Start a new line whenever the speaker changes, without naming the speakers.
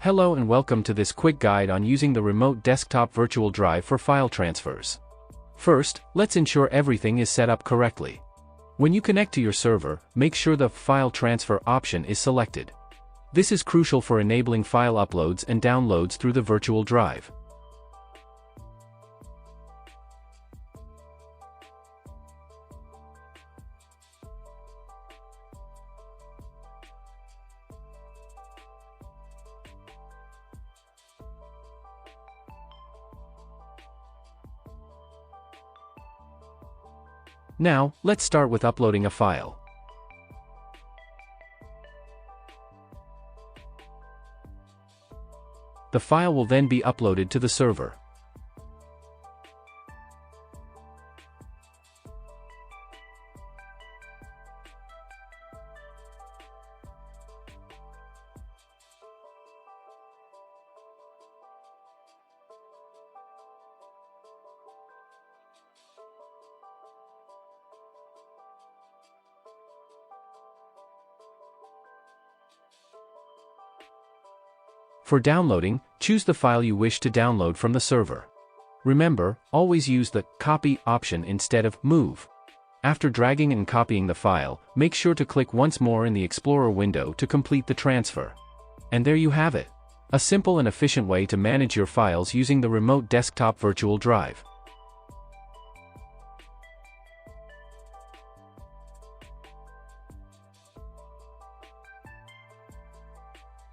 Hello and welcome to this quick guide on using the remote desktop virtual drive for file transfers. First, let's ensure everything is set up correctly. When you connect to your server, make sure the File Transfer option is selected. This is crucial for enabling file uploads and downloads through the virtual drive. Now, let's start with uploading a file. The file will then be uploaded to the server. For downloading, choose the file you wish to download from the server. Remember, always use the Copy option instead of Move. After dragging and copying the file, make sure to click once more in the Explorer window to complete the transfer. And there you have it. A simple and efficient way to manage your files using the remote desktop virtual drive.